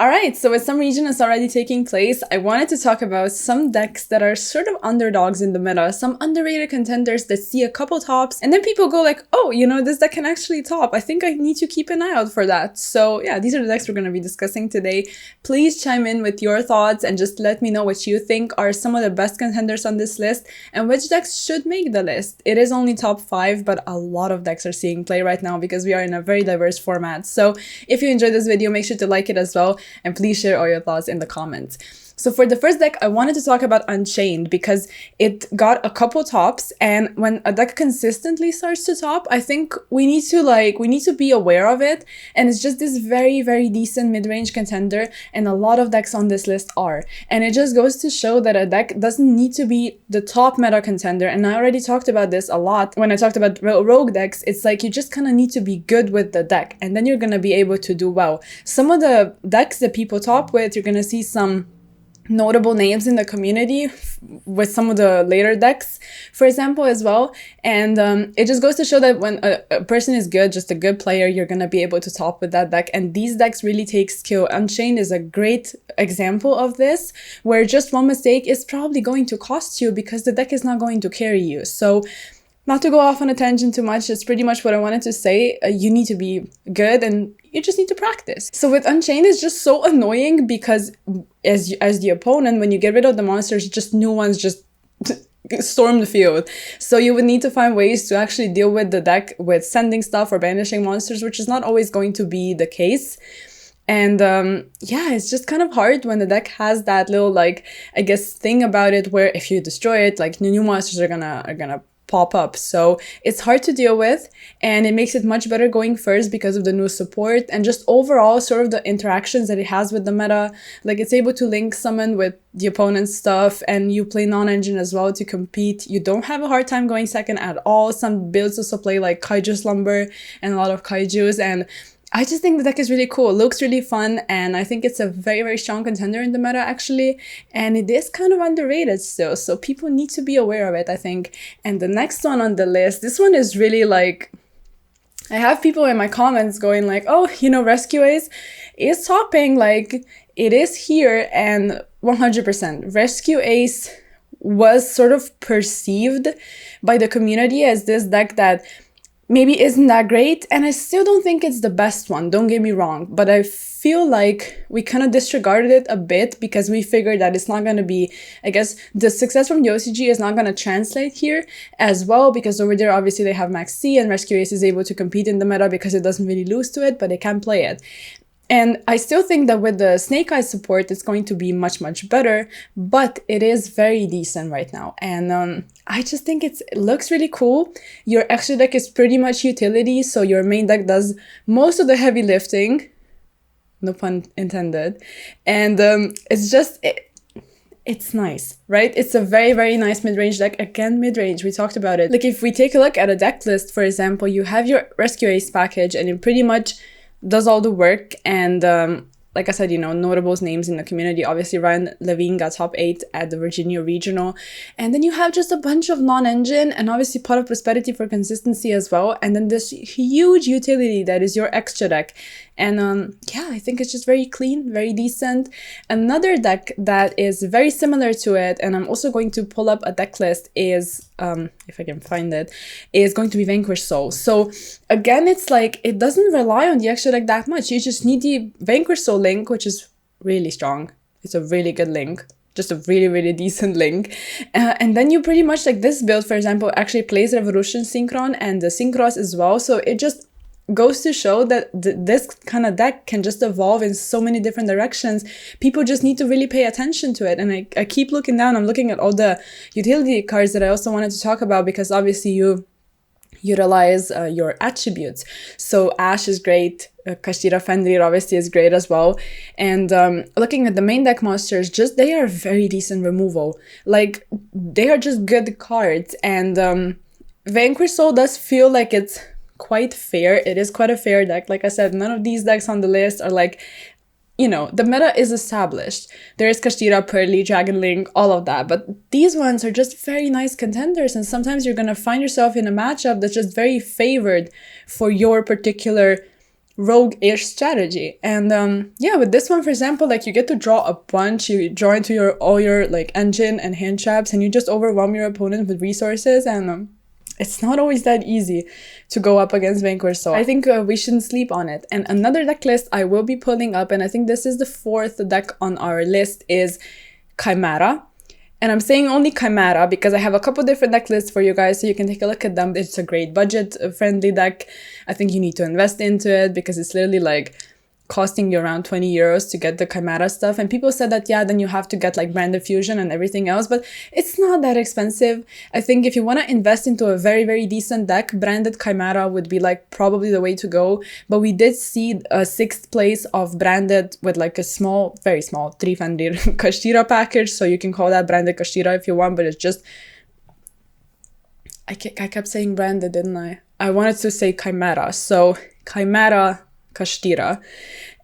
Alright, so with some region is already taking place, I wanted to talk about some decks that are sort of underdogs in the meta, some underrated contenders that see a couple tops, and then people go like, oh, you know, this deck can actually top. I think I need to keep an eye out for that. So yeah, these are the decks we're going to be discussing today. Please chime in with your thoughts and just let me know what you think are some of the best contenders on this list and which decks should make the list. It is only top 5, but a lot of decks are seeing play right now because we are in a very diverse format. So if you enjoyed this video, make sure to like it as well. And please share all your thoughts in the comments. So for the first deck, I wanted to talk about Unchained because it got a couple tops, and when a deck consistently starts to top, I think we need to be aware of it, and it's just this very, very decent mid-range contender, and a lot of decks on this list are. And it just goes to show that a deck doesn't need to be the top meta contender, and I already talked about this a lot when I talked about rogue decks. It's like you just kind of need to be good with the deck, and then you're going to be able to do well. Some of the decks that people top with, you're going to see some notable names in the community with some of the later decks, for example, as well. And it just goes to show that when a person is good, just a good player, you're going to be able to top with that deck. And these decks really take skill. Unchained is a great example of this, where just one mistake is probably going to cost you because the deck is not going to carry you. So not to go off on a tangent too much, it's pretty much what I wanted to say. You need to be good and you just need to practice. So with Unchained, it's just so annoying because as the opponent, when you get rid of the monsters, just new ones just storm the field. So you would need to find ways to actually deal with the deck with sending stuff or banishing monsters, which is not always going to be the case. And yeah, it's just kind of hard when the deck has that little, like, I guess, thing about it where if you destroy it, like, new monsters are gonna pop up. So it's hard to deal with, and it makes it much better going first because of the new support and just overall sort of the interactions that it has with the meta. Like, it's able to link summon with the opponent's stuff, and you play non-engine as well to compete. You don't have a hard time going second at all. Some builds also play like Kaiju Slumber and a lot of Kaijus, and I just think the deck is really cool. It looks really fun, and I think it's a very, very strong contender in the meta, actually. And it is kind of underrated still, so people need to be aware of it, I think. And the next one on the list, this one is really like, I have people in my comments going like, oh, you know, Rescue Ace is topping, like, it is here, and 100%. Rescue Ace was sort of perceived by the community as this deck that maybe isn't that great, and I still don't think it's the best one, don't get me wrong, but I feel like we kind of disregarded it a bit because we figured that it's not going to be, I guess, the success from the OCG is not going to translate here as well, because over there obviously they have Max C, and Rescue Ace is able to compete in the meta because it doesn't really lose to it, but it can play it. And I still think that with the Snake Eyes support, it's going to be much, much better, but it is very decent right now. And I just think it looks really cool. Your extra deck is pretty much utility, so your main deck does most of the heavy lifting, no pun intended. And it's just, it's nice, right? It's a very, very nice mid-range deck. Again, mid-range, we talked about it. Like, if we take a look at a deck list, for example, you have your Rescue Ace package, and it pretty much does all the work. And like I said, you know, notables names in the community. Obviously, Ryan Levine got top 8 at the Virginia Regional. And then you have just a bunch of non-engine and obviously Pot of Prosperity for consistency as well. And then this huge utility that is your extra deck. And yeah, I think it's just very clean, very decent. Another deck that is very similar to it, and I'm also going to pull up a deck list, is, if I can find it, is going to be Vanquish Soul. So again, it's like, it doesn't rely on the extra deck that much. You just need the Vanquish Soul link, which is really strong. It's a really good link. Just a really, really decent link. And then you pretty much, like, this build, for example, actually plays Revolution Synchron and the Synchros as well. So it just goes to show that this kind of deck can just evolve in so many different directions. People just need to really pay attention to it. And I keep looking down. I'm looking at all the utility cards that I also wanted to talk about, because obviously you utilize your attributes. So Ash is great. Kashtira Fenrir obviously is great as well. And looking at the main deck monsters, just they are very decent removal. Like, they are just good cards. And Vanquish Soul does feel like it's quite fair. It is quite a fair deck. Like I said, none of these decks on the list are like, you know, the meta is established. There is Kashtira, Pearly, Dragon Link, all of that. But these ones are just very nice contenders. And sometimes you're going to find yourself in a matchup that's just very favored for your particular rogue-ish strategy. And yeah, with this one, for example, like you get to draw a bunch, you draw into your all your like engine and hand traps, and you just overwhelm your opponent with resources, and it's not always that easy to go up against Vanquish, so I think we shouldn't sleep on it. And another deck list I will be pulling up, and I think this is the 4th deck on our list, is Chimera. And I'm saying only Chimera because I have a couple different deck lists for you guys, so you can take a look at them. It's a great budget-friendly deck. I think you need to invest into it because it's literally like costing you around 20 euros to get the Chimera stuff. And people said that, yeah, then you have to get like branded fusion and everything else, but it's not that expensive. I think if you want to invest into a very, very decent deck, branded Chimera would be like probably the way to go. But we did see a 6th place of branded with like a small, very small 300 Kashtira package. So you can call that branded Kashtira if you want, but it's just, I kept saying branded, didn't I? I wanted to say Chimera. So Chimera Kashtira,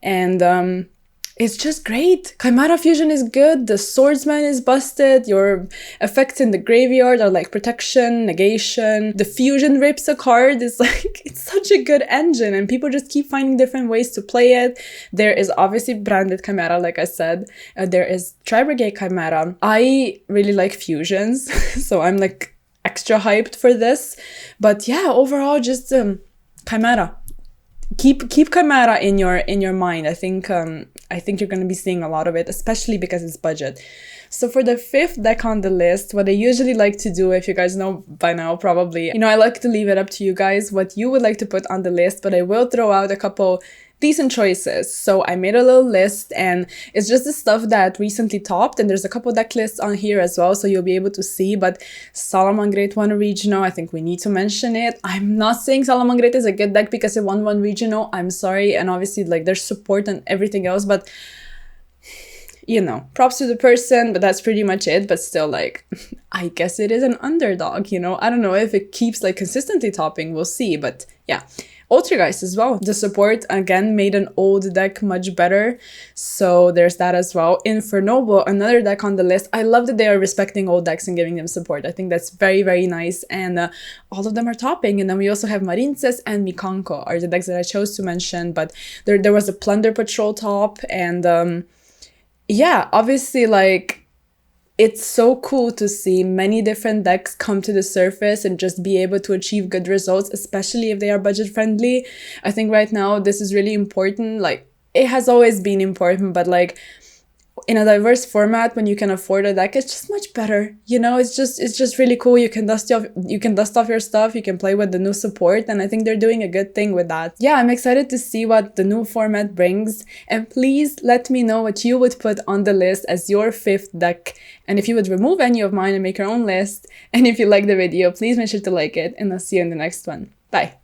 and it's just great. Chimera fusion is good, the swordsman is busted, your effects in the graveyard are like protection, negation, the fusion rips a card is like, it's such a good engine, and people just keep finding different ways to play it. There is obviously branded Chimera, like I said, there is Tri-Brigade Chimera. I really like fusions, so I'm like extra hyped for this, but yeah, overall just Chimera. Keep Chimera in your mind. I think you're going to be seeing a lot of it, especially because it's budget. So for the 5th deck on the list, what I usually like to do, if you guys know by now probably, you know, I like to leave it up to you guys what you would like to put on the list, but I will throw out a couple decent choices. So I made a little list, and it's just the stuff that recently topped, and there's a couple deck lists on here as well, so you'll be able to see. But Solomon Great won a regional. I think we need to mention it. I'm not saying Solomon Great is a good deck because it won one regional. I'm sorry, and obviously like there's support and everything else, but you know, props to the person, but that's pretty much it. But still, like, I guess it is an underdog, you know? I don't know if it keeps, like, consistently topping. We'll see. But, yeah. Ultragheist as well. The support, again, made an old deck much better. So, there's that as well. Infernoble, another deck on the list. I love that they are respecting old decks and giving them support. I think that's very, very nice. And all of them are topping. And then we also have Marinces and Mikanko are the decks that I chose to mention. But there was a Plunder Patrol top, and yeah, obviously, like, it's so cool to see many different decks come to the surface and just be able to achieve good results, especially if they are budget friendly. I think right now this is really important. Like, it has always been important, but like in a diverse format, when you can afford a deck, it's just much better. You know, it's just really cool. You can dust off your stuff, you can play with the new support, and I think they're doing a good thing with that. Yeah, I'm excited to see what the new format brings, and please let me know what you would put on the list as your 5th deck, and if you would remove any of mine and make your own list. And if you like the video, please make sure to like it, and I'll see you in the next one. Bye!